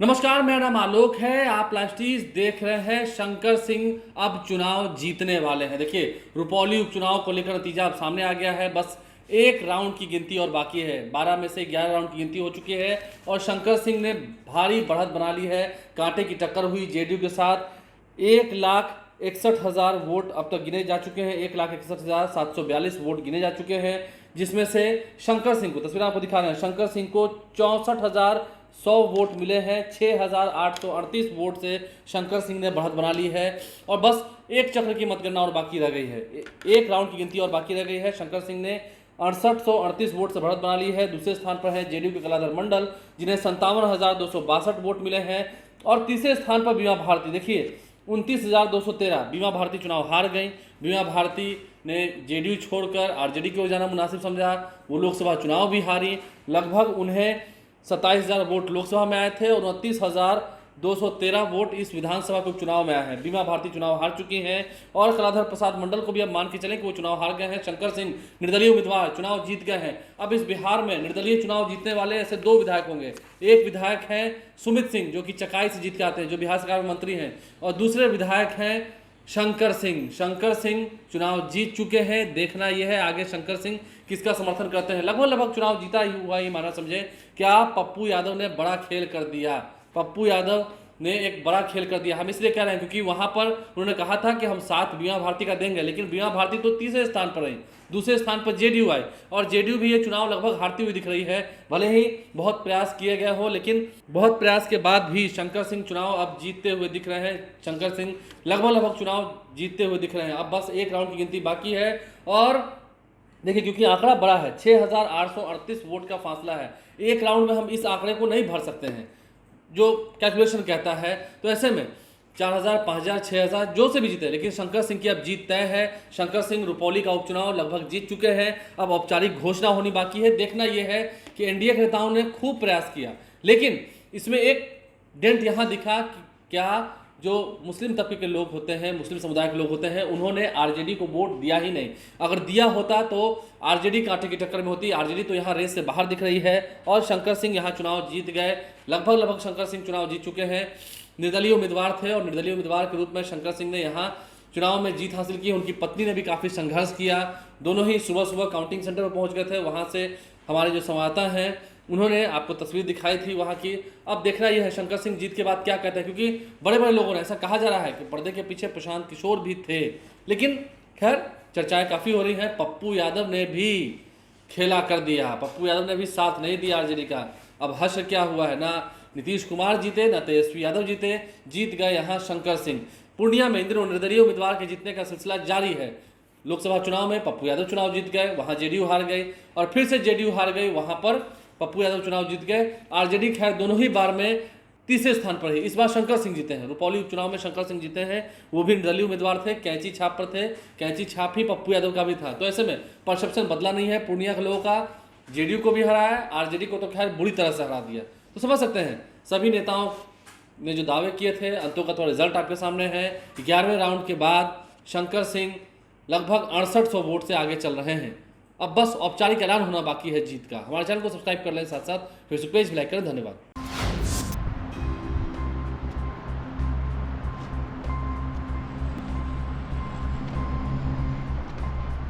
नमस्कार, मेरा नाम आलोक है। आप लास्टीज देख रहे हैं। शंकर सिंह अब चुनाव जीतने वाले हैं। देखिए, रुपौली उपचुनाव को लेकर नतीजा अब सामने आ गया है। बस एक राउंड की गिनती और बाकी है। 12 में से 11 राउंड की गिनती हो चुकी है और शंकर सिंह ने भारी बढ़त बना ली है। कांटे की टक्कर हुई जेडीयू के साथ। 1,61,000 वोट अब तक गिने जा चुके हैं। 1,61,742 वोट गिने जा चुके हैं, जिसमें से शंकर सिंह को, तस्वीर आपको दिखा रहे हैं, शंकर सिंह को 64,100 वोट मिले हैं। 6,838 वोट से शंकर सिंह ने बढ़त बना ली है और बस एक चक्र की मतगणना और बाकी रह गई है। एक राउंड की गिनती और बाकी रह गई है। शंकर सिंह ने 6838 वोट से बढ़त बना ली है। दूसरे स्थान पर है जेडीयू के कलाधर मंडल, जिन्हें 57,262 वोट मिले हैं। और तीसरे स्थान पर बीमा भारती, देखिए 29,213। बीमा भारती चुनाव हार गई। बीमा भारती ने जेडीयू छोड़कर आरजेडी की ओर जाना मुनासिब समझा। वो लोकसभा चुनाव भी हारी। लगभग उन्हें 27,000 वोट लोकसभा में आए थे और 29,213 वोट इस विधानसभा के उपचुनाव में आए हैं। बीमा भारती चुनाव हार चुकी हैं और कलाधर प्रसाद मंडल को भी अब मान के चलें कि वो चुनाव हार गए हैं। शंकर सिंह निर्दलीय उम्मीदवार चुनाव जीत गए हैं। अब इस बिहार में निर्दलीय चुनाव जीतने वाले ऐसे दो विधायक होंगे। एक विधायक हैं सुमित सिंह, जो कि चकाई से जीत के आते हैं, जो बिहार सरकार में मंत्री हैं, और दूसरे विधायक हैं शंकर सिंह। शंकर सिंह चुनाव जीत चुके हैं। देखना यह है आगे शंकर सिंह किसका समर्थन करते हैं। लगभग चुनाव जीता ही हुआ ही माना समझे। क्या पप्पू यादव ने बड़ा खेल कर दिया। पप्पू यादव ने एक बड़ा खेल कर दिया। हम इसलिए कह रहे हैं क्योंकि वहां पर उन्होंने कहा था कि हम साथ बीमा भारती का देंगे, लेकिन बीमा भारती तो तीसरे स्थान पर रही। दूसरे स्थान पर जेडीयू आई और जेडीयू भी ये चुनाव लगभग हारती हुई दिख रही है। भले ही बहुत प्रयास किए गए हो, लेकिन बहुत प्रयास के बाद भी शंकर सिंह चुनाव अब जीतते हुए दिख रहे हैं। शंकर सिंह लगभग चुनाव जीतते हुए दिख रहे हैं। अब बस एक राउंड की गिनती बाकी है और देखिए, क्योंकि आंकड़ा बड़ा है, 6,838 वोट का फासला है। एक राउंड में हम इस आंकड़े को नहीं भर सकते हैं, जो कैलकुलेशन कहता है। तो ऐसे में 4,000, 5,000, 6,000 जो से भी जीते, लेकिन शंकर सिंह की अब जीत तय है। शंकर सिंह रुपौली का उपचुनाव लगभग जीत चुके हैं। अब औपचारिक घोषणा होनी बाकी है। देखना यह है कि एनडीए के नेताओं ने खूब प्रयास किया, लेकिन इसमें एक डेंट यहाँ दिखा कि क्या जो मुस्लिम तबके के लोग होते हैं, मुस्लिम समुदाय के लोग होते हैं, उन्होंने आरजेडी को वोट दिया ही नहीं। अगर दिया होता तो आरजेडी कांटे की टक्कर में होती। आरजेडी तो यहाँ रेस से बाहर दिख रही है और शंकर सिंह यहाँ चुनाव जीत गए। लगभग शंकर सिंह चुनाव जीत चुके हैं। निर्दलीय उम्मीदवार थे और निर्दलीय उम्मीदवार के रूप में शंकर सिंह ने यहाँ चुनाव में जीत हासिल की। उनकी पत्नी ने भी काफ़ी संघर्ष किया। दोनों ही सुबह काउंटिंग सेंटर पर पहुँच गए थे। वहाँ से हमारे जो संवाददाता हैं उन्होंने आपको तस्वीर दिखाई थी वहाँ की। अब देखना यह है शंकर सिंह जीत के बाद क्या कहते हैं, क्योंकि बड़े बड़े लोगों ने, ऐसा कहा जा रहा है कि पर्दे के पीछे प्रशांत किशोर भी थे, लेकिन खैर चर्चाएं काफ़ी हो रही हैं। पप्पू यादव ने भी खेला कर दिया। पप्पू यादव ने भी साथ नहीं दिया आरजेडी का। अब हश्र क्या हुआ है, ना नीतीश कुमार जीते, ना तेजस्वी यादव जीते, जीत गए यहाँ शंकर सिंह। पूर्णिया में इन दिनों निर्दलीय उम्मीदवार के जीतने का सिलसिला जारी है। लोकसभा चुनाव में पप्पू यादव चुनाव जीत गए, वहाँ जेडीयू हार गई, और फिर से जेडीयू हार गई, वहाँ पर पप्पू यादव चुनाव जीत गए। आरजेडी खैर दोनों ही बार में तीसरे स्थान पर ही। इस बार शंकर सिंह जीते हैं। रुपौली उपचुनाव में शंकर सिंह जीते हैं। वो भी निर्दलीय उम्मीदवार थे, कैंची छाप पर थे। कैंची छाप ही पप्पू यादव का भी था। तो ऐसे में परसेप्शन बदला नहीं है पूर्णिया के लोगों का। जेडीयू को भी हराया, आरजेडी को तो खैर बुरी तरह से हरा दिया। तो समझ सकते हैं सभी नेताओं ने जो दावे किए थे, अंतों का तो रिजल्ट आपके सामने है। 11वें राउंड के बाद शंकर सिंह लगभग 6800 वोट से आगे चल रहे हैं। अब बस औपचारिक ऐलान होना बाकी है जीत का। हमारे चैनल को सब्सक्राइब कर लें, साथ साथ फेसबुक पेज भी लाइक करें। धन्यवाद।